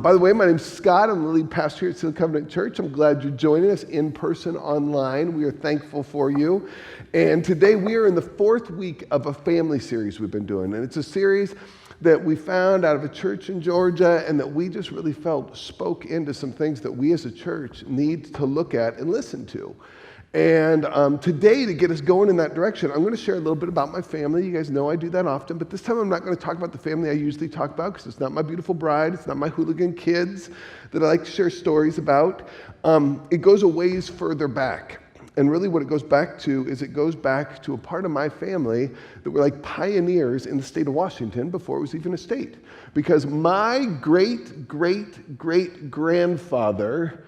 By the way, my name's Scott. I'm the lead pastor here at Selah Covenant Church. I'm glad you're joining us in person, online. We are thankful for you. And today we are in the fourth week of a family series we've been doing. And it's a series that we found out of a church in Georgia and that we just really felt spoke into some things that we as a church need to look at and listen to. And today, to get us going in that direction, I'm going to share a little bit about my family. You guys know I do that often, but this time I'm not going to talk about the family I usually talk about because it's not my beautiful bride, it's not my hooligan kids that I like to share stories about. It goes a ways further back. And really what it goes back to is it goes back to a part of my family that were like pioneers in the state of Washington before it was even a state. Because my great-great-great-grandfather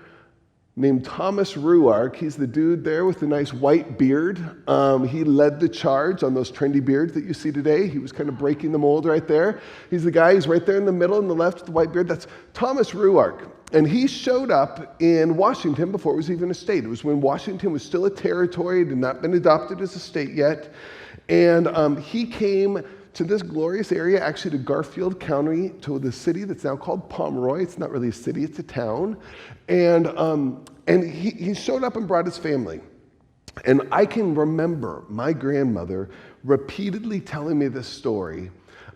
named Thomas Ruark, he's the dude there with the nice white beard. He led the charge on those trendy beards that you see today. He was kind of breaking the mold right there. He's the guy, he's right there in the middle on the left with the white beard. That's Thomas Ruark. And he showed up in Washington before it was even a state. It was when Washington was still a territory. It had not been adopted as a state yet. And he came to this glorious area, actually to Garfield County, to the city that's now called Pomeroy. It's not really a city, it's a town. And he showed up and brought his family. And I can remember my grandmother repeatedly telling me this story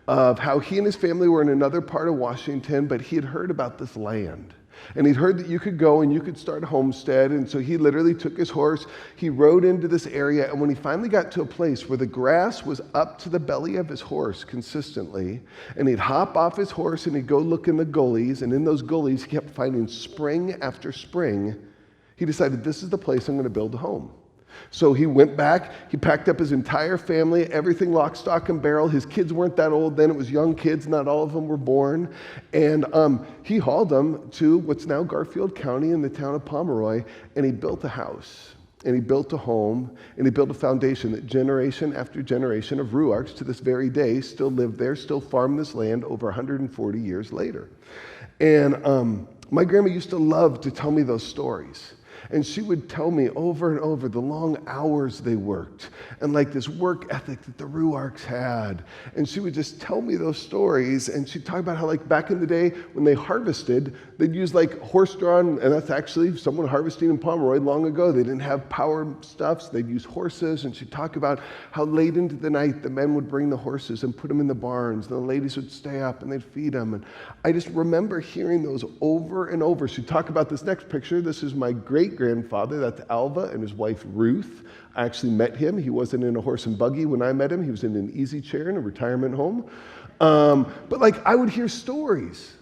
of how he and his family were in another part of Washington, but he had heard about this land. And he'd heard that you could go and you could start a homestead, and so he literally took his horse, he rode into this area, and when he finally got to a place where the grass was up to the belly of his horse consistently, and he'd hop off his horse and he'd go look in the gullies, and in those gullies he kept finding spring after spring, he decided, this is the place I'm going to build a home. So he went back, he packed up his entire family, everything lock, stock, and barrel. His kids weren't that old then, it was young kids, not all of them were born. And he hauled them to what's now Garfield County in the town of Pomeroy, and he built a house, and he built a home, and he built a foundation that generation after generation of Ruarks to this very day still live there, still farm this land over 140 years later. And my grandma used to love to tell me those stories. And she would tell me over and over the long hours they worked and like this work ethic that the Ruarks had. And she would just tell me those stories. And she'd talk about how like back in the day when they harvested, they'd use like horse-drawn, and that's actually someone harvesting in Pomeroy long ago. They didn't have power stuff, so they'd use horses. And she'd talk about how late into the night the men would bring the horses and put them in the barns. And the ladies would stay up and they'd feed them. And I just remember hearing those over and over. She'd talk about this next picture. This is my great-grandfather, that's Alva, and his wife Ruth. I actually met him. He wasn't in a horse and buggy when I met him. He was in an easy chair in a retirement home. But like I would hear stories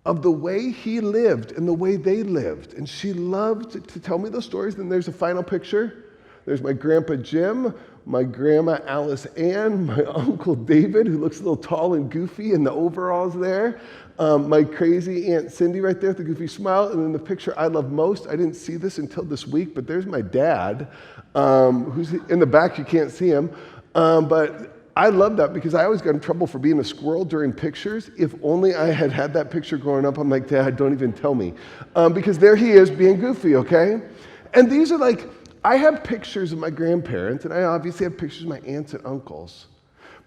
of the way he lived and the way they lived. And she loved to tell me those stories. Then there's a final picture. There's my grandpa Jim, my grandma Alice Ann, my uncle David, who looks a little tall and goofy in the overalls there. My crazy Aunt Cindy right there with the goofy smile. And then the picture I love most, I didn't see this until this week, but there's my dad, who's in the back. You can't see him. But I love that because I always got in trouble for being a squirrel during pictures. If only I had had that picture growing up, I'm like, Dad, don't even tell me. Because there he is being goofy, okay? And these are like, I have pictures of my grandparents, and I obviously have pictures of my aunts and uncles.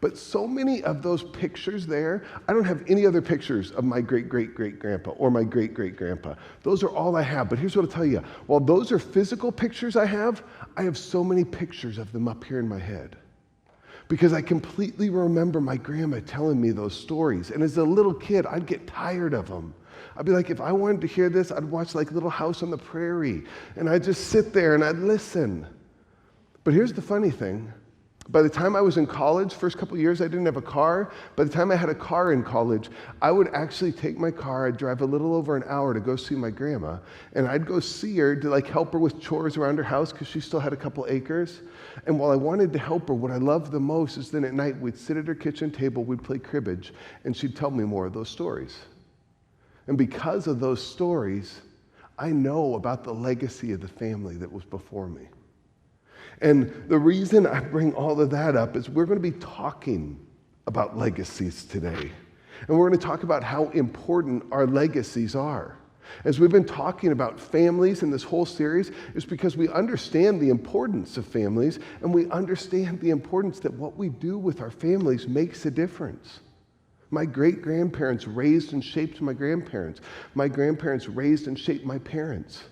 But so many of those pictures there, I don't have any other pictures of my great-great-great-grandpa or my great-great-grandpa. Those are all I have. But here's what I'll tell you. While those are physical pictures I have so many pictures of them up here in my head. Because I completely remember my grandma telling me those stories. And as a little kid, I'd get tired of them. I'd be like, if I wanted to hear this, I'd watch like Little House on the Prairie. And I'd just sit there and I'd listen. But here's the funny thing. By the time I was in college, first couple of years, I didn't have a car. By the time I had a car in college, I would actually take my car, I'd drive a little over an hour to go see my grandma, and I'd go see her to like help her with chores around her house because she still had a couple acres. And while I wanted to help her, what I loved the most is then at night, we'd sit at her kitchen table, we'd play cribbage, and she'd tell me more of those stories. And because of those stories, I know about the legacy of the family that was before me. And the reason I bring all of that up is we're going to be talking about legacies today. And we're going to talk about how important our legacies are. As we've been talking about families in this whole series, it's because we understand the importance of families, and we understand the importance that what we do with our families makes a difference. My great-grandparents raised and shaped my grandparents. My grandparents raised and shaped my parents.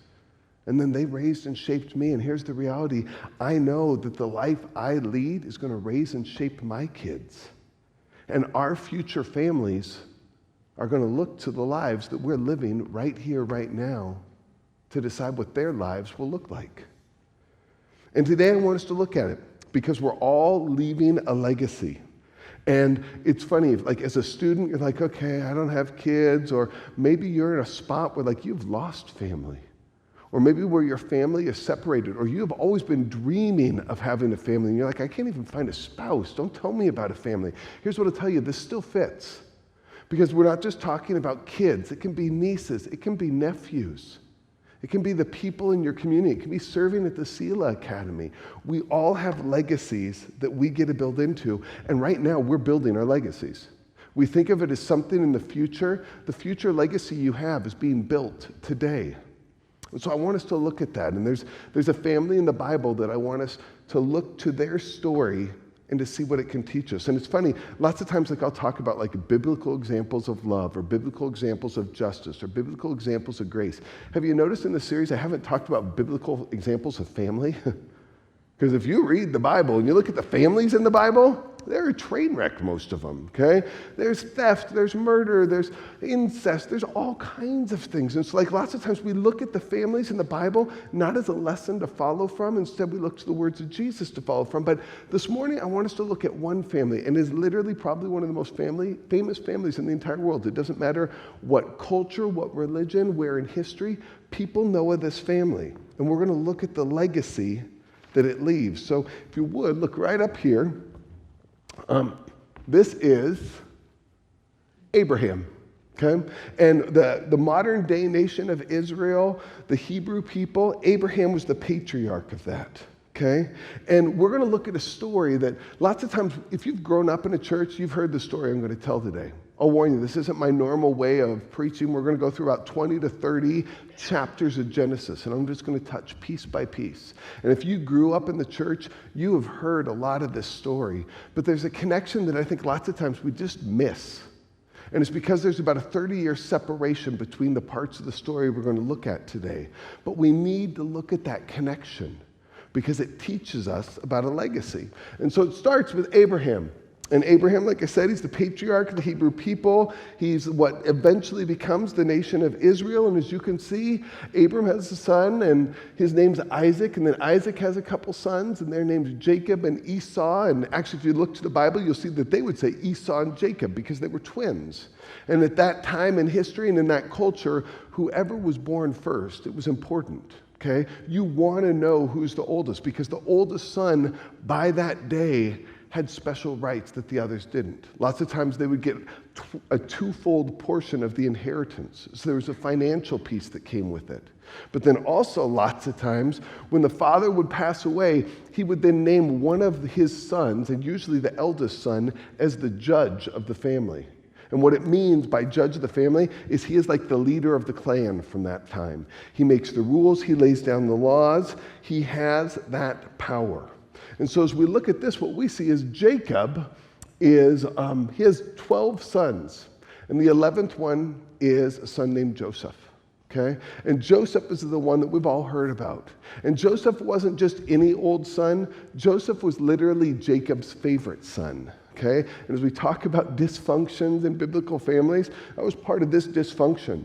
And then they raised and shaped me. And here's the reality. I know that the life I lead is going to raise and shape my kids. And our future families are going to look to the lives that we're living right here, right now, to decide what their lives will look like. And today I want us to look at it because we're all leaving a legacy. And it's funny, like as a student, you're like, okay, I don't have kids, or maybe you're in a spot where like you've lost family, or maybe where your family is separated, or you have always been dreaming of having a family, and you're like, I can't even find a spouse. Don't tell me about a family. Here's what I'll tell you, this still fits. Because we're not just talking about kids. It can be nieces. It can be nephews. It can be the people in your community. It can be serving at the Selah Academy. We all have legacies that we get to build into, and right now we're building our legacies. We think of it as something in the future. The future legacy you have is being built today. And so I want us to look at that, and there's a family in the Bible that I want us to look to their story and to see what it can teach us. And it's funny, lots of times like I'll talk about like biblical examples of love or biblical examples of justice or biblical examples of grace. Have you noticed in the series I haven't talked about biblical examples of family? Because if you read the Bible and you look at the families in the Bible, they're a train wreck, most of them, okay? There's theft, there's murder, there's incest, there's all kinds of things. And it's like lots of times we look at the families in the Bible not as a lesson to follow from. Instead, we look to the words of Jesus to follow from. But this morning, I want us to look at one family, and it's literally probably one of the most famous families in the entire world. It doesn't matter what culture, what religion, where in history, people know of this family. And we're going to look at the legacy that it leaves. So if you would, look right up here. This is Abraham, okay? And the modern day nation of Israel, the Hebrew people, Abraham was the patriarch of that, okay? And we're going to look at a story that lots of times, if you've grown up in a church, you've heard the story I'm going to tell today. I'll warn you, this isn't my normal way of preaching. We're going to go through about 20 to 30 chapters of Genesis, and I'm just going to touch piece by piece. And if you grew up in the church, you have heard a lot of this story. But there's a connection that I think lots of times we just miss. And it's because there's about a 30-year separation between the parts of the story we're going to look at today. But we need to look at that connection because it teaches us about a legacy. And so it starts with Abraham. And Abraham, like I said, he's the patriarch of the Hebrew people. He's what eventually becomes the nation of Israel. And as you can see, Abram has a son, and his name's Isaac. And then Isaac has a couple sons, and their names Jacob and Esau. And actually, if you look to the Bible, you'll see that they would say Esau and Jacob because they were twins. And at that time in history and in that culture, whoever was born first, it was important. Okay? You want to know who's the oldest because the oldest son by that day had special rights that the others didn't. Lots of times they would get a twofold portion of the inheritance. So there was a financial piece that came with it. But then also lots of times when the father would pass away, he would then name one of his sons, and usually the eldest son, as the judge of the family. And what it means by judge of the family is he is like the leader of the clan from that time. He makes the rules, he lays down the laws, he has that power. And so as we look at this, what we see is Jacob is, he has 12 sons. And the 11th one is a son named Joseph, okay? And Joseph is the one that we've all heard about. And Joseph wasn't just any old son. Joseph was literally Jacob's favorite son, okay? And as we talk about dysfunctions in biblical families, that was part of this dysfunction.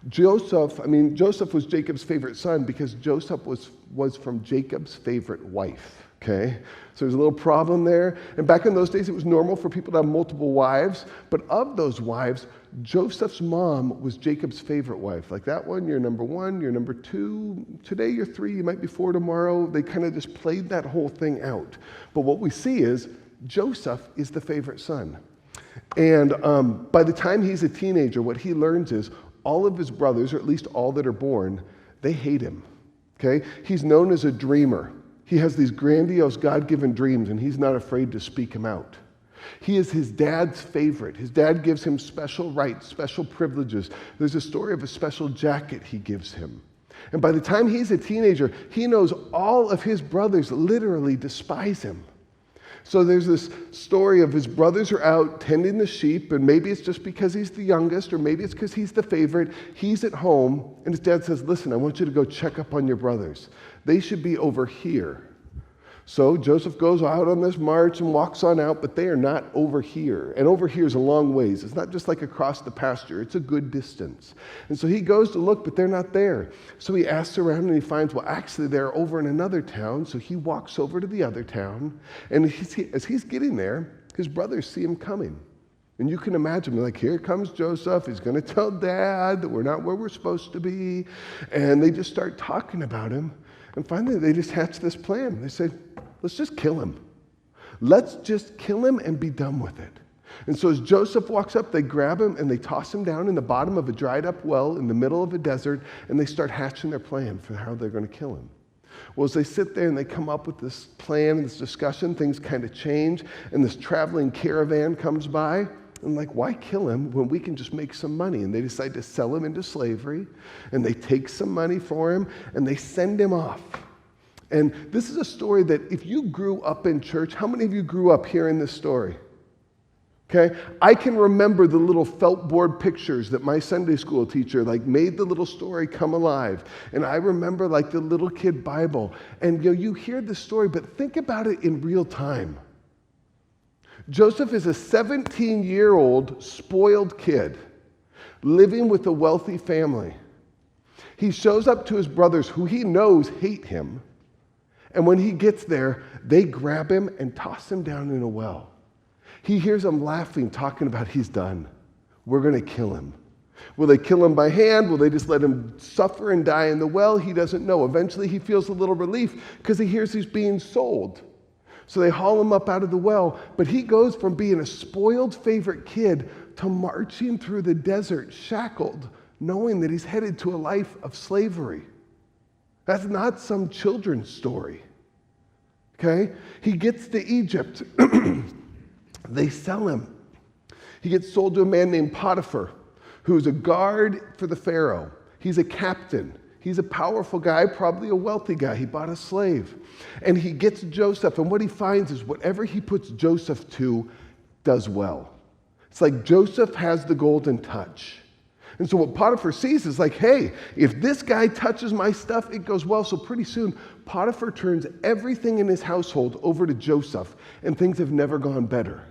Joseph was Jacob's favorite son because Joseph was from Jacob's favorite wife. Okay, so there's a little problem there. And back in those days, it was normal for people to have multiple wives. But of those wives, Joseph's mom was Jacob's favorite wife. Like that one, you're number one, you're number two. Today, you're three, you might be four tomorrow. They kind of just played that whole thing out. But what we see is Joseph is the favorite son. And by the time he's a teenager, what he learns is all of his brothers, or at least all that are born, they hate him. Okay, he's known as a dreamer. He has these grandiose God-given dreams, and he's not afraid to speak them out. He is his dad's favorite. His dad gives him special rights, special privileges. There's a story of a special jacket he gives him. And by the time he's a teenager, he knows all of his brothers literally despise him. So there's this story of his brothers are out tending the sheep, and maybe it's just because he's the youngest, or maybe it's because he's the favorite. He's at home, and his dad says, listen, I want you to go check up on your brothers. They should be over here. So Joseph goes out on this march and walks on out, but they are not over here. And over here is a long ways. It's not just like across the pasture. It's a good distance. And so he goes to look, but they're not there. So he asks around and he finds, well, actually they're over in another town. So he walks over to the other town. And as he's getting there, his brothers see him coming. And you can imagine, like, here comes Joseph. He's going to tell Dad that we're not where we're supposed to be. And they just start talking about him. And finally, they just hatch this plan. They say, let's just kill him. Let's just kill him and be done with it. And so as Joseph walks up, they grab him and they toss him down in the bottom of a dried up well in the middle of a desert, and they start hatching their plan for how they're going to kill him. Well, as they sit there and they come up with this plan, this discussion, things kind of change, and this traveling caravan comes by. And like, why kill him when we can just make some money? And they decide to sell him into slavery, and they take some money for him, and they send him off. And this is a story that if you grew up in church, how many of you grew up hearing this story? Okay, I can remember the little felt board pictures that my Sunday school teacher made the little story come alive. And I remember the little kid Bible. And you hear the story, but think about it in real time. Joseph is a 17-year-old spoiled kid living with a wealthy family. He shows up to his brothers who he knows hate him. And when he gets there, they grab him and toss him down in a well. He hears them laughing, talking about he's done. We're going to kill him. Will they kill him by hand? Will they just let him suffer and die in the well? He doesn't know. Eventually, he feels a little relief because he hears he's being sold. So they haul him up out of the well, but he goes from being a spoiled favorite kid to marching through the desert shackled, knowing that he's headed to a life of slavery. That's not some children's story, okay? He gets to Egypt. They sell him. He gets sold to a man named Potiphar, who's a guard for the Pharaoh. He's a captain. He's a powerful guy, probably a wealthy guy. He bought a slave. And he gets Joseph, and what he finds is whatever he puts Joseph to does well. It's like Joseph has the golden touch. And so what Potiphar sees is hey, if this guy touches my stuff, it goes well. So pretty soon, Potiphar turns everything in his household over to Joseph, and things have never gone better.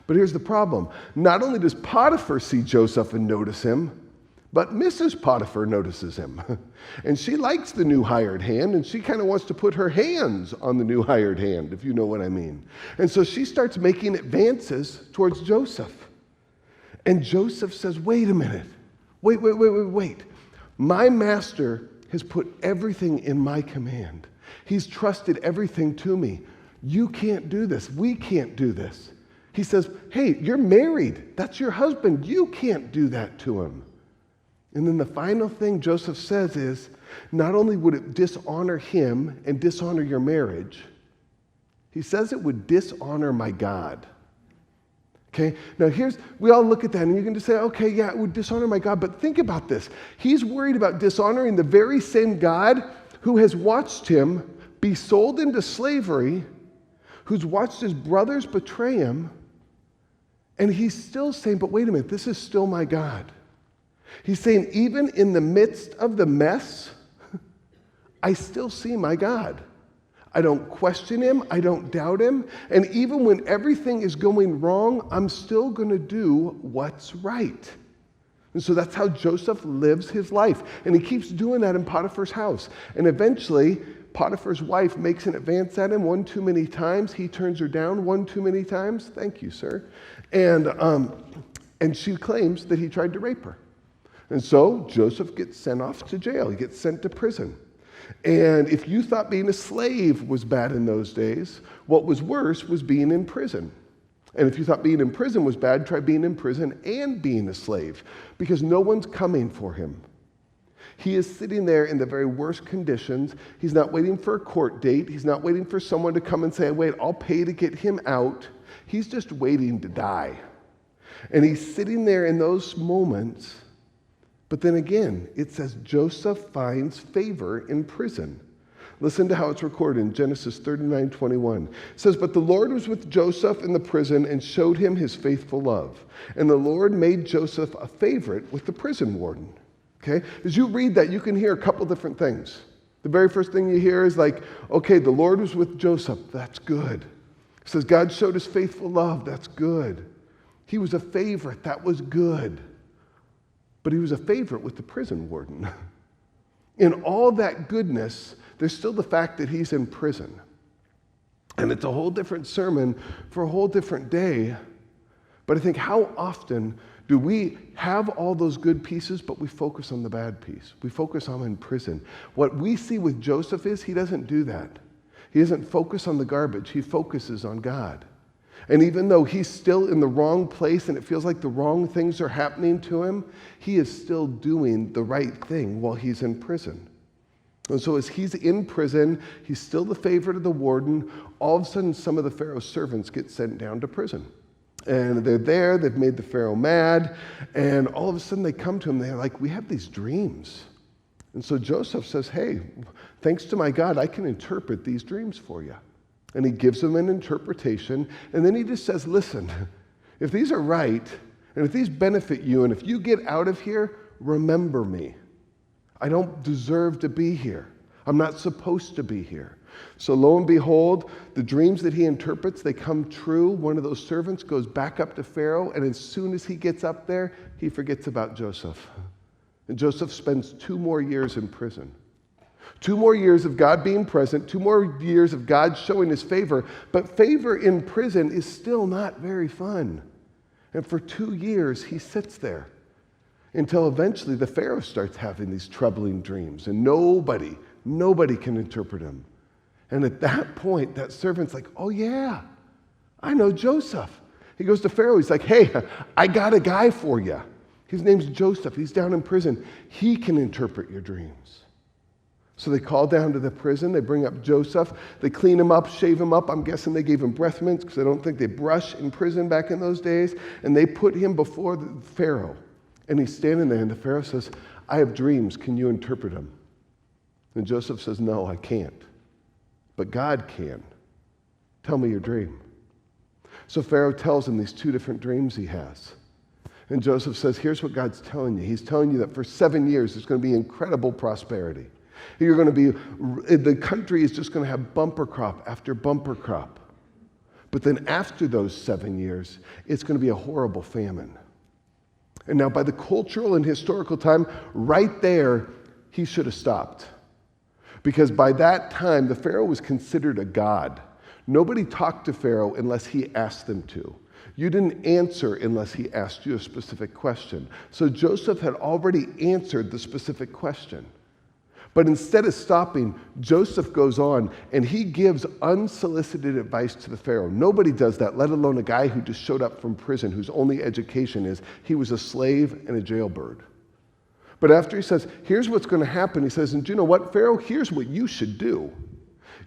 But here's the problem. Not only does Potiphar see Joseph and notice him, but Mrs. Potiphar notices him. And she likes the new hired hand, and she kind of wants to put her hands on the new hired hand, if you know what I mean. And so she starts making advances towards Joseph. And Joseph says, wait a minute. Wait. My master has put everything in my command. He's trusted everything to me. You can't do this. We can't do this. He says, hey, you're married. That's your husband. You can't do that to him. And then the final thing Joseph says is, not only would it dishonor him and dishonor your marriage, he says it would dishonor my God. Okay, now we all look at that and you can just say, okay, yeah, it would dishonor my God, but think about this. He's worried about dishonoring the very same God who has watched him be sold into slavery, who's watched his brothers betray him, and he's still saying, but wait a minute, this is still my God. He's saying, even in the midst of the mess, I still see my God. I don't question him. I don't doubt him. And even when everything is going wrong, I'm still going to do what's right. And so that's how Joseph lives his life. And he keeps doing that in Potiphar's house. And eventually, Potiphar's wife makes an advance at him one too many times. He turns her down one too many times. Thank you, sir. And she claims that he tried to rape her. And so Joseph gets sent off to jail. He gets sent to prison. And if you thought being a slave was bad in those days, what was worse was being in prison. And if you thought being in prison was bad, try being in prison and being a slave, because no one's coming for him. He is sitting there in the very worst conditions. He's not waiting for a court date. He's not waiting for someone to come and say, wait, I'll pay to get him out. He's just waiting to die. And he's sitting there in those moments. But then again, it says Joseph finds favor in prison. Listen to how it's recorded in Genesis 39:21. It says, "But the Lord was with Joseph in the prison and showed him his faithful love. And the Lord made Joseph a favorite with the prison warden." Okay? As you read that, you can hear a couple different things. The very first thing you hear is like, okay, the Lord was with Joseph. That's good. It says God showed his faithful love. That's good. He was a favorite. That was good. But he was a favorite with the prison warden. In all that goodness, there's still the fact that he's in prison. And it's a whole different sermon for a whole different day. But I think how often do we have all those good pieces, but we focus on the bad piece? We focus on him in prison. What we see with Joseph is he doesn't do that. He doesn't focus on the garbage. He focuses on God. And even though he's still in the wrong place and it feels like the wrong things are happening to him, he is still doing the right thing while he's in prison. And so as he's in prison, he's still the favorite of the warden. All of a sudden, some of the Pharaoh's servants get sent down to prison. And they're there, they've made the Pharaoh mad, and all of a sudden they come to him, they're like, we have these dreams. And so Joseph says, hey, thanks to my God, I can interpret these dreams for you. And he gives them an interpretation, and then he just says, listen, if these are right, and if these benefit you, and if you get out of here, remember me. I don't deserve to be here. I'm not supposed to be here. So lo and behold, the dreams that he interprets, they come true. One of those servants goes back up to Pharaoh, and as soon as he gets up there, he forgets about Joseph. And Joseph spends 2 more years in prison. 2 more years of God being present, 2 more years of God showing his favor, but favor in prison is still not very fun. And for 2 years, he sits there until eventually the Pharaoh starts having these troubling dreams, and nobody can interpret them. And at that point, that servant's like, oh yeah, I know Joseph. He goes to Pharaoh, he's like, hey, I got a guy for you. His name's Joseph, he's down in prison. He can interpret your dreams. So they call down to the prison, they bring up Joseph, they clean him up, shave him up. I'm guessing they gave him breath mints because I don't think they brush in prison back in those days. And they put him before the Pharaoh. And he's standing there and the Pharaoh says, I have dreams, can you interpret them? And Joseph says, no, I can't. But God can. Tell me your dream. So Pharaoh tells him these 2 different dreams he has. And Joseph says, here's what God's telling you. He's telling you that for 7 years, there's going to be incredible prosperity. You're going to be, the country is just going to have bumper crop after bumper crop. But then after those 7 years, it's going to be a horrible famine. And now by the cultural and historical time, right there, he should have stopped. Because by that time, the Pharaoh was considered a god. Nobody talked to Pharaoh unless he asked them to. You didn't answer unless he asked you a specific question. So Joseph had already answered the specific question. But instead of stopping, Joseph goes on and he gives unsolicited advice to the Pharaoh. Nobody does that, let alone a guy who just showed up from prison whose only education is he was a slave and a jailbird. But after he says, here's what's going to happen, he says, and you know what, Pharaoh, here's what you should do.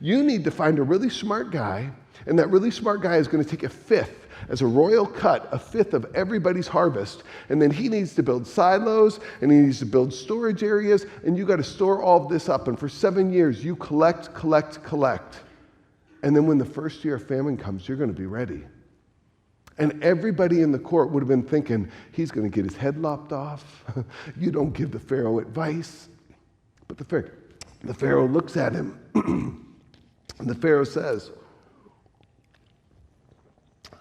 You need to find a really smart guy, and that really smart guy is going to take 1/5 as a royal cut, 1/5 of everybody's harvest, and then he needs to build silos, and he needs to build storage areas, and you got to store all of this up, and for 7 years, you collect, and then when the first year of famine comes, you're going to be ready. And everybody in the court would have been thinking, he's going to get his head lopped off. You don't give the Pharaoh advice. But the Pharaoh looks at him, and the Pharaoh says,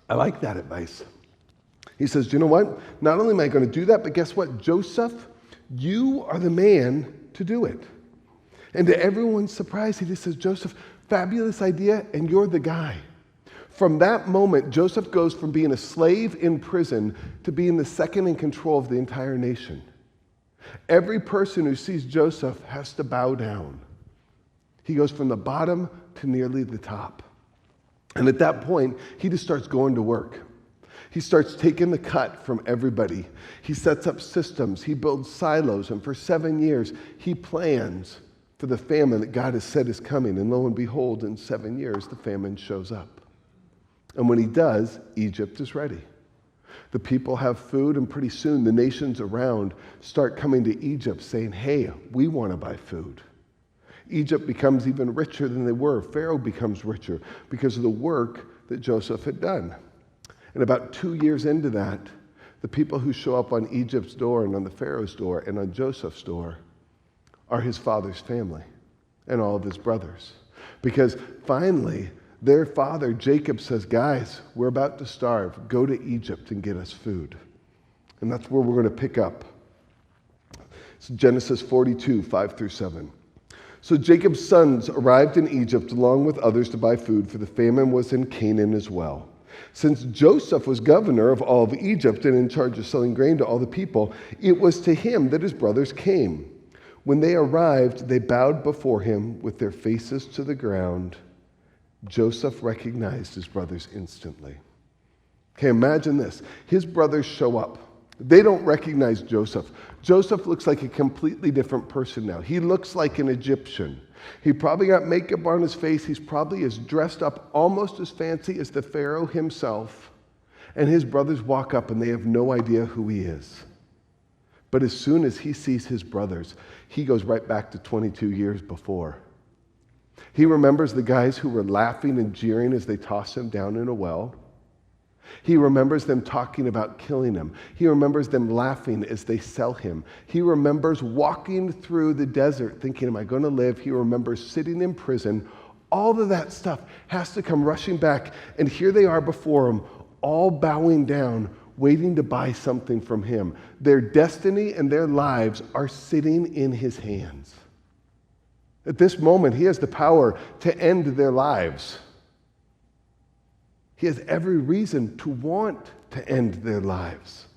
I like that advice. He says, do you know what? Not only am I going to do that, but guess what? Joseph, you are the man to do it. And to everyone's surprise, he just says, Joseph, fabulous idea, and you're the guy. From that moment, Joseph goes from being a slave in prison to being the second in control of the entire nation. Every person who sees Joseph has to bow down. He goes from the bottom to nearly the top. And at that point, he just starts going to work. He starts taking the cut from everybody. He sets up systems. He builds silos. And for 7 years, he plans for the famine that God has said is coming. And lo and behold, in 7 years, the famine shows up. And when he does, Egypt is ready. The people have food, and pretty soon the nations around start coming to Egypt saying, hey, we want to buy food. Egypt becomes even richer than they were. Pharaoh becomes richer because of the work that Joseph had done. And about 2 years into that, the people who show up on Egypt's door and on the Pharaoh's door and on Joseph's door are his father's family and all of his brothers. Because finally, their father, Jacob, says, guys, we're about to starve. Go to Egypt and get us food. And that's where we're going to pick up. It's Genesis 42, 5 through 7. So Jacob's sons arrived in Egypt along with others to buy food, for the famine was in Canaan as well. Since Joseph was governor of all of Egypt and in charge of selling grain to all the people, it was to him that his brothers came. When they arrived, they bowed before him with their faces to the ground. Joseph recognized his brothers instantly. Okay, imagine this. His brothers show up. They don't recognize Joseph. Joseph looks like a completely different person now. He looks like an Egyptian. He probably got makeup on his face. He's probably as dressed up, almost as fancy as the Pharaoh himself. And his brothers walk up and they have no idea who he is. But as soon as he sees his brothers, he goes right back to 22 years before. He remembers the guys who were laughing and jeering as they tossed him down in a well. He remembers them talking about killing him. He remembers them laughing as they sell him. He remembers walking through the desert thinking, am I going to live? He remembers sitting in prison. All of that stuff has to come rushing back. And here they are before him, all bowing down, waiting to buy something from him. Their destiny and their lives are sitting in his hands. At this moment, he has the power to end their lives. He has every reason to want to end their lives.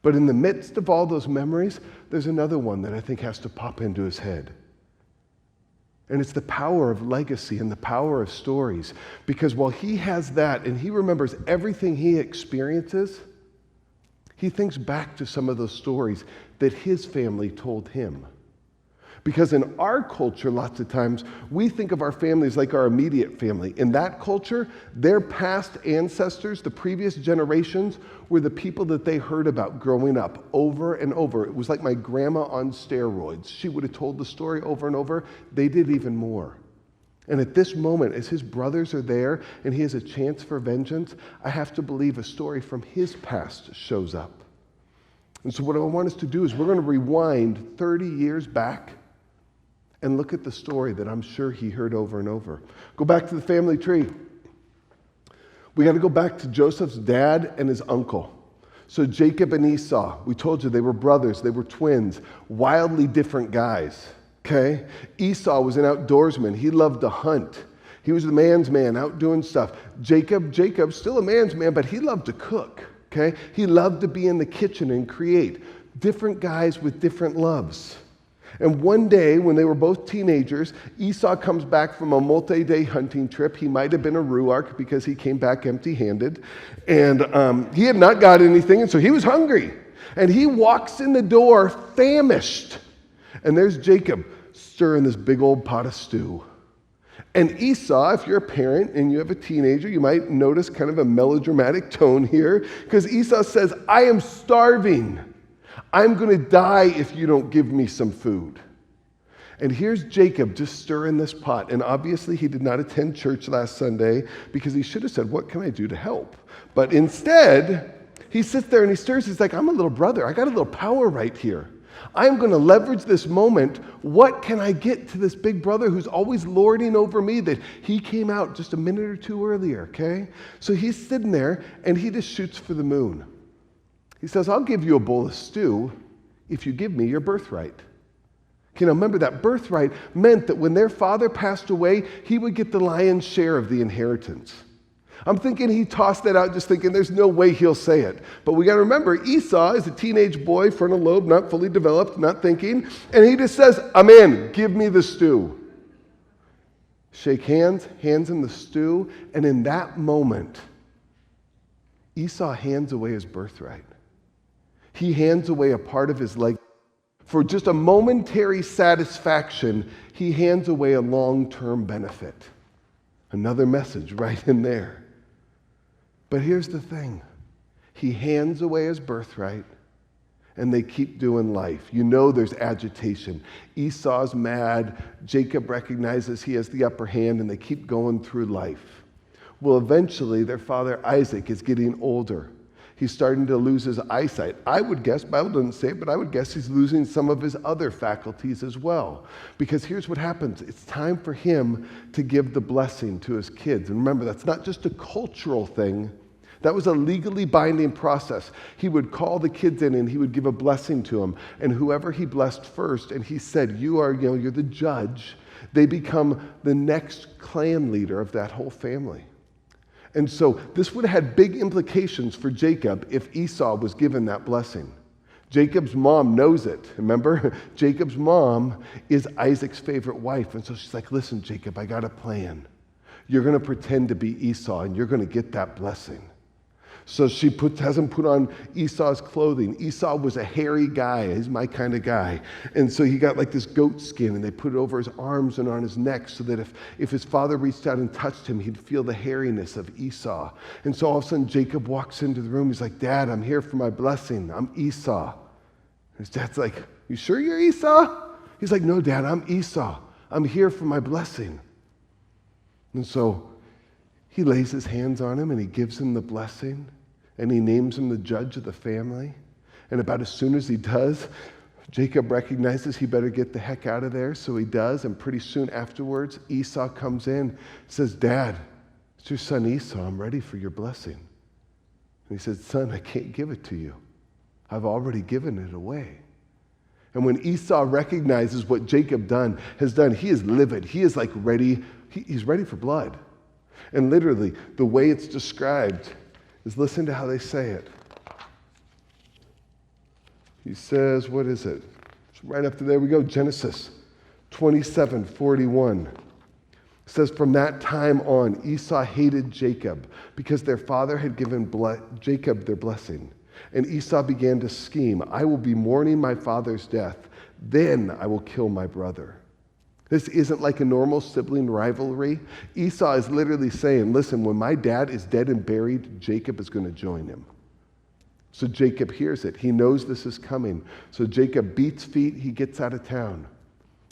But in the midst of all those memories, there's another one that I think has to pop into his head. And it's the power of legacy and the power of stories. Because while he has that and he remembers everything he experiences, he thinks back to some of those stories that his family told him. Because in our culture, lots of times, we think of our families like our immediate family. In that culture, their past ancestors, the previous generations, were the people that they heard about growing up over and over. It was like my grandma on steroids. She would have told the story over and over. They did even more. And at this moment, as his brothers are there and he has a chance for vengeance, I have to believe a story from his past shows up. And so what I want us to do is we're going to rewind 30 years back and look at the story that I'm sure he heard over and over. Go back to the family tree. We got to go back to Joseph's dad and his uncle. So Jacob and Esau, we told you they were brothers, they were twins, wildly different guys, okay? Esau was an outdoorsman. He loved to hunt. He was the man's man, out doing stuff. Jacob, still a man's man, but he loved to cook, okay? He loved to be in the kitchen and create. Different guys with different loves. And one day, when they were both teenagers, Esau comes back from a multi-day hunting trip. He might have been a Ruark because he came back empty-handed. And he had not got anything, and so he was hungry. And he walks in the door famished. And there's Jacob stirring this big old pot of stew. And Esau, if you're a parent and you have a teenager, you might notice kind of a melodramatic tone here, because Esau says, I am starving. I'm going to die if you don't give me some food. And here's Jacob just stirring this pot. And obviously he did not attend church last Sunday because he should have said, what can I do to help? But instead, he sits there and he stirs. He's like, I'm a little brother. I got a little power right here. I'm going to leverage this moment. What can I get to this big brother who's always lording over me that he came out just a minute or two earlier, okay? So he's sitting there and he just shoots for the moon. He says, I'll give you a bowl of stew if you give me your birthright. You know, remember that birthright meant that when their father passed away, he would get the lion's share of the inheritance. I'm thinking he tossed that out just thinking there's no way he'll say it. But we got to remember, Esau is a teenage boy, frontal lobe, not fully developed, not thinking. And he just says, I'm in, give me the stew. Shake hands, hands in the stew. And in that moment, Esau hands away his birthright. He hands away a part of his legacy. For just a momentary satisfaction, he hands away a long-term benefit. Another message right in there. But here's the thing. He hands away his birthright, and they keep doing life. You know there's agitation. Esau's mad. Jacob recognizes he has the upper hand, and they keep going through life. Well, eventually, their father Isaac is getting older. He's starting to lose his eyesight. I would guess, Bible doesn't say it, but I would guess he's losing some of his other faculties as well. Because here's what happens. It's time for him to give the blessing to his kids. And remember, that's not just a cultural thing. That was a legally binding process. He would call the kids in and he would give a blessing to them. And whoever he blessed first, and he said, you're the judge, they become the next clan leader of that whole family. And so this would have had big implications for Jacob if Esau was given that blessing. Jacob's mom knows it. Remember? Jacob's mom is Isaac's favorite wife. And so she's like, listen, Jacob, I got a plan. You're going to pretend to be Esau and you're going to get that blessing. So she has him put on Esau's clothing. Esau was a hairy guy. He's my kind of guy. And so he got like this goat skin, and they put it over his arms and on his neck so that if his father reached out and touched him, he'd feel the hairiness of Esau. And so all of a sudden, Jacob walks into the room. He's like, Dad, I'm here for my blessing. I'm Esau. And his dad's like, you sure you're Esau? He's like, no, Dad, I'm Esau. I'm here for my blessing. And so he lays his hands on him, and he gives him the blessing. And he names him the judge of the family. And about as soon as he does, Jacob recognizes he better get the heck out of there. So he does. And pretty soon afterwards, Esau comes in, says, Dad, it's your son Esau. I'm ready for your blessing. And he says, son, I can't give it to you. I've already given it away. And when Esau recognizes what Jacob has done, he is livid. He is like ready. He's ready for blood. And literally, the way it's described is listen to how they say it. He says, what is it? It's right up to there we go, Genesis 27:41. It says, from that time on, Esau hated Jacob because their father had given Jacob their blessing. And Esau began to scheme, I will be mourning my father's death, then I will kill my brother. This isn't like a normal sibling rivalry. Esau is literally saying, listen, when my dad is dead and buried, Jacob is going to join him. So Jacob hears it. He knows this is coming. So Jacob beats feet. He gets out of town.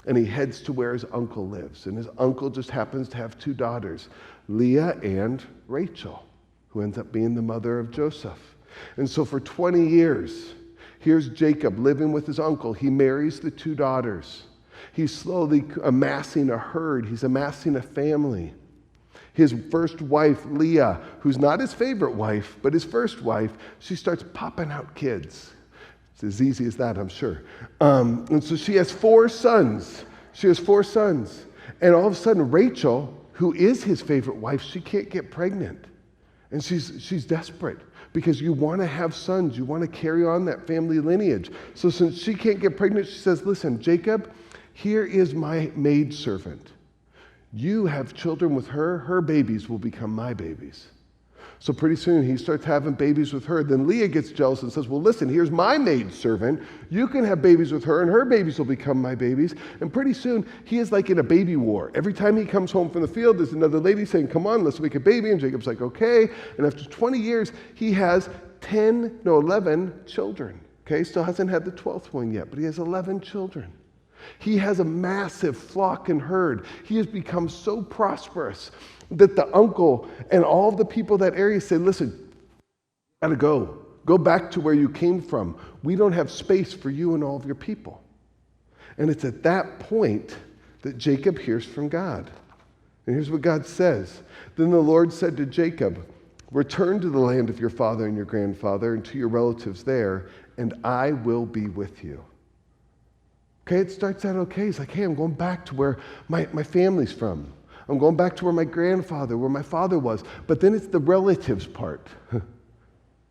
And he heads to where his uncle lives. And his uncle just happens to have two daughters, Leah and Rachel, who ends up being the mother of Joseph. And so for 20 years, here's Jacob living with his uncle. He marries the two daughters. He's slowly amassing a herd. He's amassing a family. His first wife, Leah, who's not his favorite wife, but his first wife, she starts popping out kids. It's as easy as that, I'm sure. And so she has 4 sons. And all of a sudden, Rachel, who is his favorite wife, she can't get pregnant. And she's desperate because you want to have sons. You want to carry on that family lineage. So since she can't get pregnant, she says, listen, Jacob, here is my maidservant. You have children with her. Her babies will become my babies. So pretty soon he starts having babies with her. Then Leah gets jealous and says, well, listen, here's my maidservant. You can have babies with her, and her babies will become my babies. And pretty soon he is like in a baby war. Every time he comes home from the field, there's another lady saying, come on, let's make a baby. And Jacob's like, okay. And after 20 years, he has 11 children. Okay, still hasn't had the 12th one yet, but he has 11 children. He has a massive flock and herd. He has become so prosperous that the uncle and all the people of that area say, listen, you gotta go. Go back to where you came from. We don't have space for you and all of your people. And it's at that point that Jacob hears from God. And here's what God says. Then the Lord said to Jacob, return to the land of your father and your grandfather and to your relatives there, and I will be with you. Okay, it starts out okay. He's like, hey, I'm going back to where my family's from. I'm going back to where where my father was. But then it's the relatives part.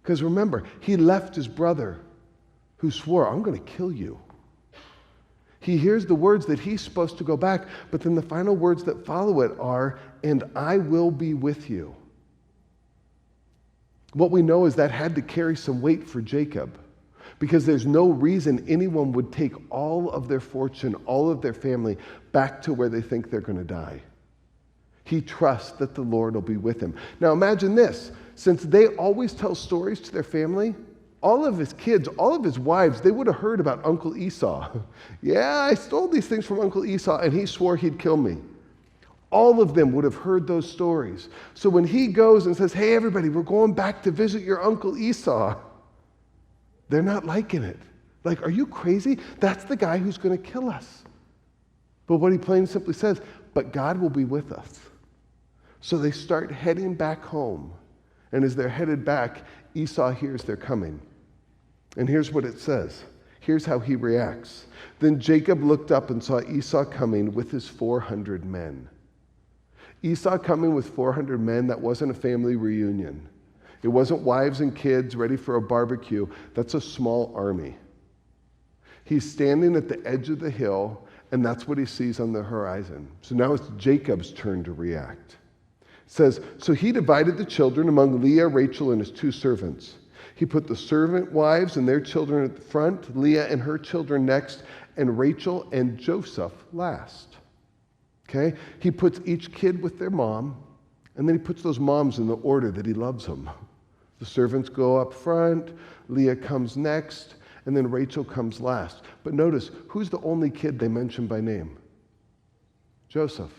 Because remember, he left his brother who swore, I'm going to kill you. He hears the words that he's supposed to go back, but then the final words that follow it are, and I will be with you. What we know is that had to carry some weight for Jacob. Because there's no reason anyone would take all of their fortune, all of their family, back to where they think they're going to die. He trusts that the Lord will be with him. Now imagine this. Since they always tell stories to their family, all of his kids, all of his wives, they would have heard about Uncle Esau. Yeah, I stole these things from Uncle Esau, and he swore he'd kill me. All of them would have heard those stories. So when he goes and says, hey, everybody, we're going back to visit your Uncle Esau, they're not liking it. Like, are you crazy? That's the guy who's going to kill us. But what he plain and simply says, but God will be with us. So they start heading back home. And as they're headed back, Esau hears they're coming. And here's what it says. Here's how he reacts. Then Jacob looked up and saw Esau coming with his 400 men. Esau coming with 400 men, that wasn't a family reunion. It wasn't wives and kids ready for a barbecue. That's a small army. He's standing at the edge of the hill, and that's what he sees on the horizon. So now it's Jacob's turn to react. It says, so he divided the children among Leah, Rachel, and his 2 servants. He put the servant wives and their children at the front, Leah and her children next, and Rachel and Joseph last. Okay? He puts each kid with their mom, and then he puts those moms in the order that he loves them. The servants go up front, Leah comes next, and then Rachel comes last. But notice, who's the only kid they mention by name? Joseph.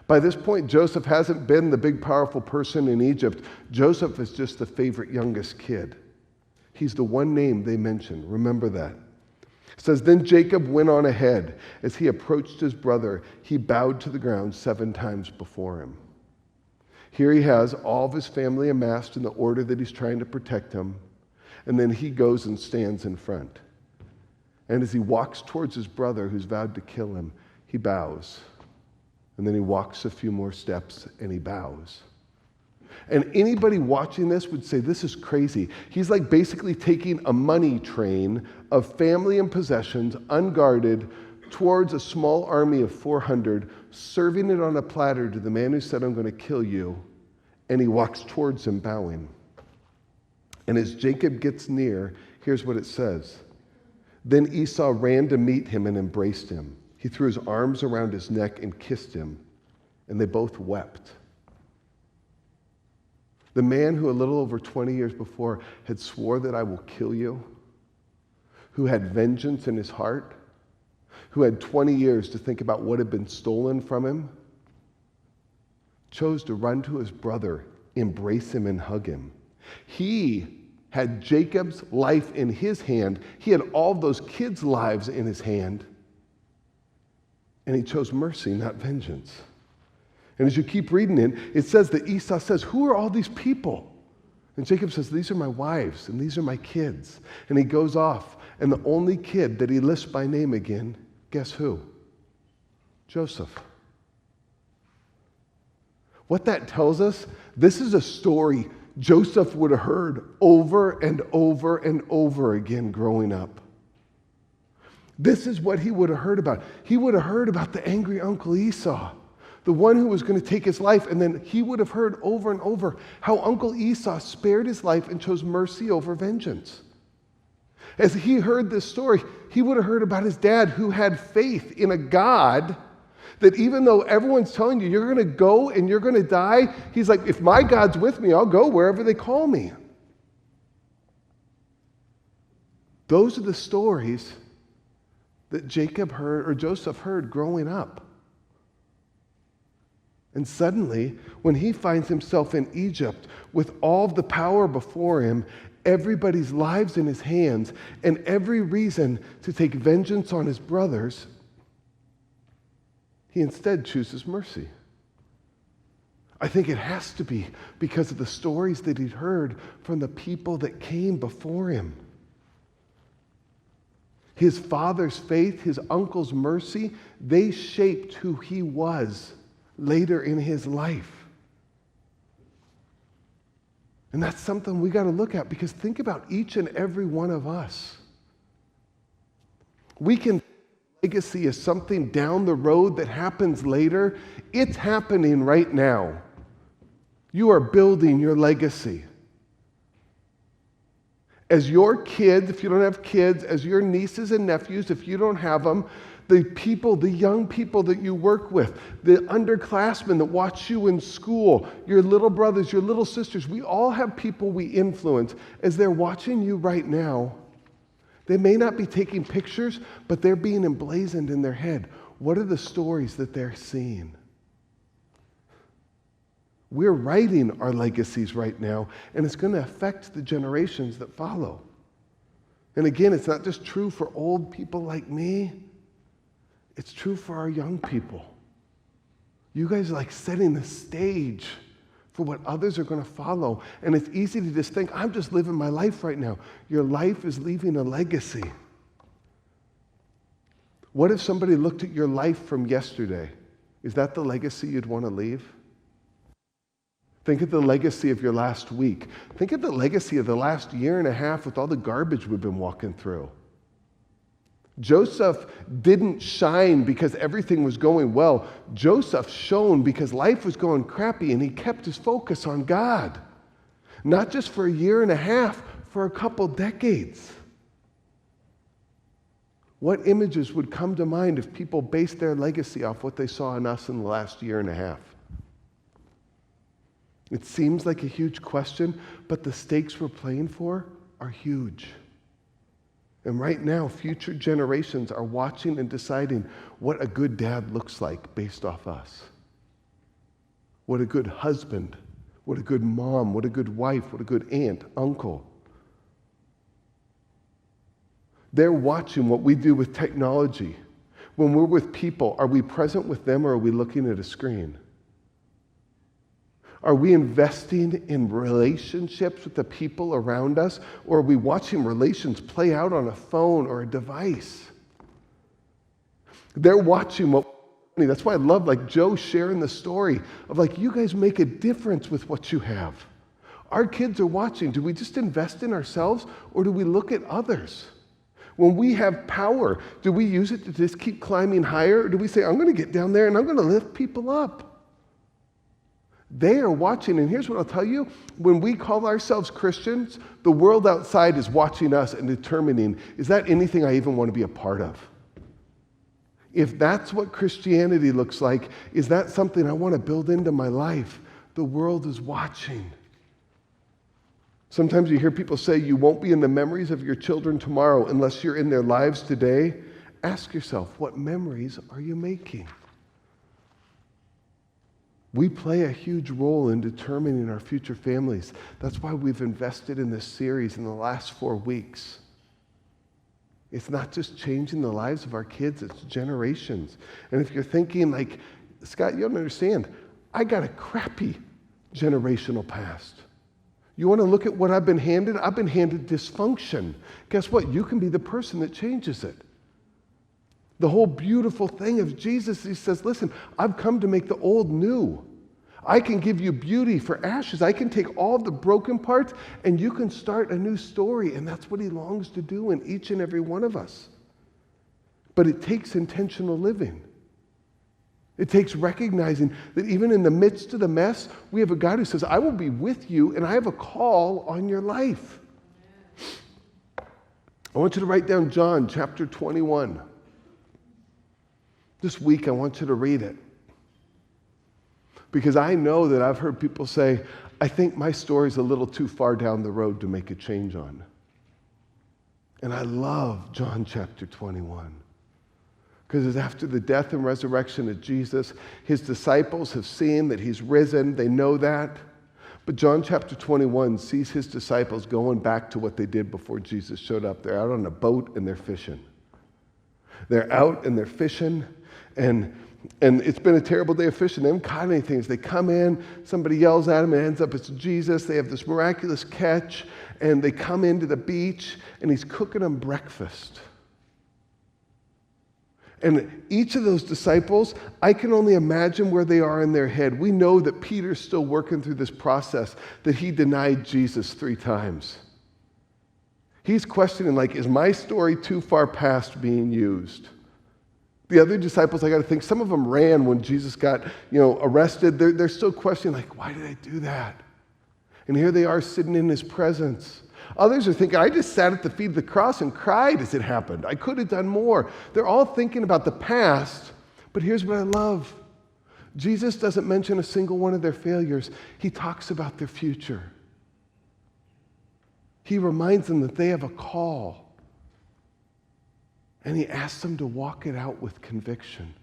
By this point, Joseph hasn't been the big, powerful person in Egypt. Joseph is just the favorite youngest kid. He's the one name they mention. Remember that. It says, then Jacob went on ahead. As he approached his brother, he bowed to the ground 7 times before him. Here he has all of his family amassed in the order that he's trying to protect him. And then he goes and stands in front. And as he walks towards his brother who's vowed to kill him, he bows. And then he walks a few more steps and he bows. And anybody watching this would say, this is crazy. He's like basically taking a money train of family and possessions, unguarded, towards a small army of 400, serving it on a platter to the man who said, I'm going to kill you. And he walks towards him bowing. And as Jacob gets near, here's what it says. Then Esau ran to meet him and embraced him. He threw his arms around his neck and kissed him, and they both wept. The man who a little over 20 years before had swore that I will kill you, who had vengeance in his heart, who had 20 years to think about what had been stolen from him, chose to run to his brother, embrace him, and hug him. He had Jacob's life in his hand. He had all those kids' lives in his hand. And he chose mercy, not vengeance. And as you keep reading it says that Esau says, who are all these people? And Jacob says, these are my wives, and these are my kids. And he goes off, and the only kid that he lists by name again, guess who? Joseph. What that tells us, this is a story Joseph would have heard over and over and over again growing up. This is what he would have heard about. He would have heard about the angry Uncle Esau, the one who was going to take his life, and then he would have heard over and over how Uncle Esau spared his life and chose mercy over vengeance. As he heard this story, he would have heard about his dad who had faith in a God that even though everyone's telling you you're going to go and you're going to die, he's like, if my God's with me, I'll go wherever they call me. Those are the stories that Jacob heard or Joseph heard growing up. And suddenly, when he finds himself in Egypt with all the power before him, everybody's lives in his hands, and every reason to take vengeance on his brothers, he instead chooses mercy. I think it has to be because of the stories that he'd heard from the people that came before him. His father's faith, his uncle's mercy, they shaped who he was later in his life. And that's something we got to look at, because think about each and every one of us. We can legacy is something down the road that happens later. It's happening right now. You are building your legacy. As your kids, if you don't have kids, as your nieces and nephews, if you don't have them, The people, the young people that you work with, the underclassmen that watch you in school, your little brothers, your little sisters, we all have people we influence. As they're watching you right now, they may not be taking pictures, but they're being emblazoned in their head. What are the stories that they're seeing? We're writing our legacies right now, and it's going to affect the generations that follow. And again, it's not just true for old people like me. It's true for our young people. You guys are like setting the stage for what others are going to follow. And it's easy to just think, I'm just living my life right now. Your life is leaving a legacy. What if somebody looked at your life from yesterday? Is that the legacy you'd want to leave? Think of the legacy of your last week. Think of the legacy of the last year and a half with all the garbage we've been walking through. Joseph didn't shine because everything was going well. Joseph shone because life was going crappy, and he kept his focus on God. Not just for a year and a half, for a couple decades. What images would come to mind if people based their legacy off what they saw in us in the last year and a half? It seems like a huge question, but the stakes we're playing for are huge. And right now, future generations are watching and deciding what a good dad looks like based off us. What a good husband, what a good mom, what a good wife, what a good aunt, uncle. They're watching what we do with technology. When we're with people, are we present with them or are we looking at a screen? Are we investing in relationships with the people around us, or are we watching relations play out on a phone or a device? They're watching what. That's why I love like Joe sharing the story of like, you guys make a difference with what you have. Our kids are watching. Do we just invest in ourselves, or do we look at others? When we have power, do we use it to just keep climbing higher, or do we say, I'm going to get down there and I'm going to lift people up? They are watching, and here's what I'll tell you. When we call ourselves Christians, the world outside is watching us and determining, is that anything I even want to be a part of? If that's what Christianity looks like, is that something I want to build into my life? The world is watching. Sometimes you hear people say, you won't be in the memories of your children tomorrow unless you're in their lives today. Ask yourself, what memories are you making? We play a huge role in determining our future families. That's why we've invested in this series in the last 4 weeks. It's not just changing the lives of our kids, it's generations. And if you're thinking like, Scott, you don't understand, I got a crappy generational past. You want to look at what I've been handed? I've been handed dysfunction. Guess what? You can be the person that changes it. The whole beautiful thing of Jesus, he says, listen, I've come to make the old new. I can give you beauty for ashes. I can take all the broken parts and you can start a new story. And that's what he longs to do in each and every one of us. But it takes intentional living. It takes recognizing that even in the midst of the mess, we have a God who says, I will be with you and I have a call on your life. I want you to write down John chapter 21. This week, I want you to read it. Because I know that I've heard people say, I think my story's a little too far down the road to make a change on. And I love John chapter 21. Because it's after the death and resurrection of Jesus, his disciples have seen that he's risen. They know that. But John chapter 21 sees his disciples going back to what they did before Jesus showed up. They're out on a boat and they're fishing. They're out and they're fishing. And it's been a terrible day of fishing. They haven't caught anything. As they come in, somebody yells at them, and it ends up it's Jesus. They have this miraculous catch, and they come into the beach, and he's cooking them breakfast. And each of those disciples, I can only imagine where they are in their head. We know that Peter's still working through this process, that he denied Jesus 3 times. He's questioning, like, is my story too far past being used? The other disciples, I got to think, some of them ran when Jesus got, arrested. They're still questioning, like, why did I do that? And here they are sitting in his presence. Others are thinking, I just sat at the feet of the cross and cried as it happened. I could have done more. They're all thinking about the past, but here's what I love. Jesus doesn't mention a single one of their failures. He talks about their future. He reminds them that they have a call. And he asks them to walk it out with conviction.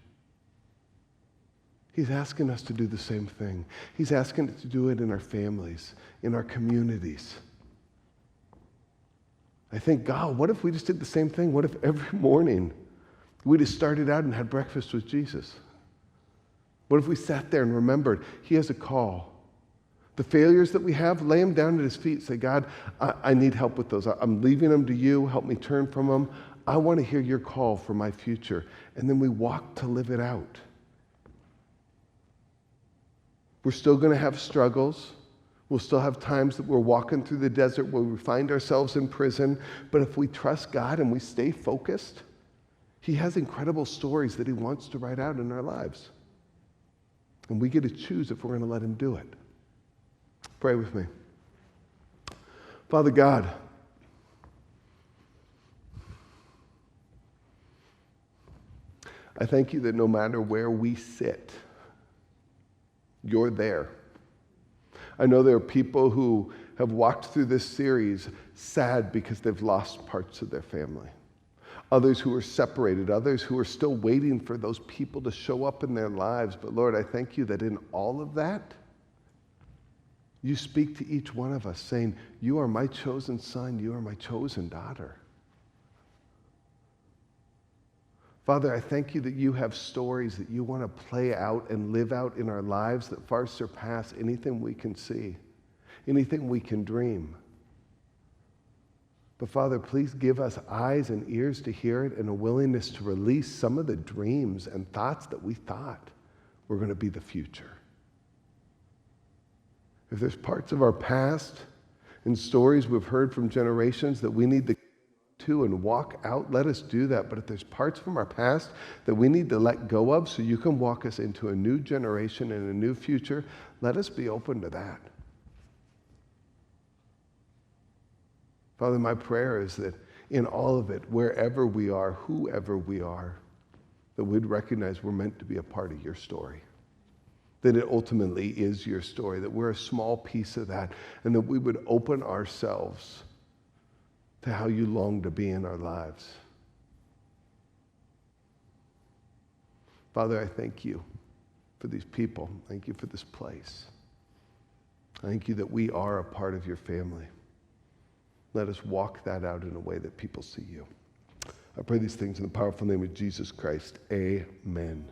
He's asking us to do the same thing. He's asking us to do it in our families, in our communities. I think, God, what if we just did the same thing? What if every morning we just started out and had breakfast with Jesus? What if we sat there and remembered he has a call? The failures that we have, lay them down at his feet. Say, God, I need help with those. I'm leaving them to you. Help me turn from them. I want to hear your call for my future. And then we walk to live it out. We're still going to have struggles. We'll still have times that we're walking through the desert where we find ourselves in prison. But if we trust God and we stay focused, he has incredible stories that he wants to write out in our lives. And we get to choose if we're going to let him do it. Pray with me. Father God, I thank you that no matter where we sit, you're there. I know there are people who have walked through this series sad because they've lost parts of their family. Others who are separated, others who are still waiting for those people to show up in their lives. But Lord, I thank you that in all of that, you speak to each one of us saying, you are my chosen son, you are my chosen daughter. Father, I thank you that you have stories that you want to play out and live out in our lives that far surpass anything we can see, anything we can dream. But Father, please give us eyes and ears to hear it and a willingness to release some of the dreams and thoughts that we thought were going to be the future. If there's parts of our past and stories we've heard from generations that we need to and walk out, let us do that. But if there's parts from our past that we need to let go of so you can walk us into a new generation and a new future, let us be open to that. Father, my prayer is that in all of it, wherever we are, whoever we are, that we'd recognize we're meant to be a part of your story. That it ultimately is your story, that we're a small piece of that, and that we would open ourselves to how you long to be in our lives. Father, I thank you for these people. Thank you for this place. Thank you that we are a part of your family. Let us walk that out in a way that people see you. I pray these things in the powerful name of Jesus Christ. Amen.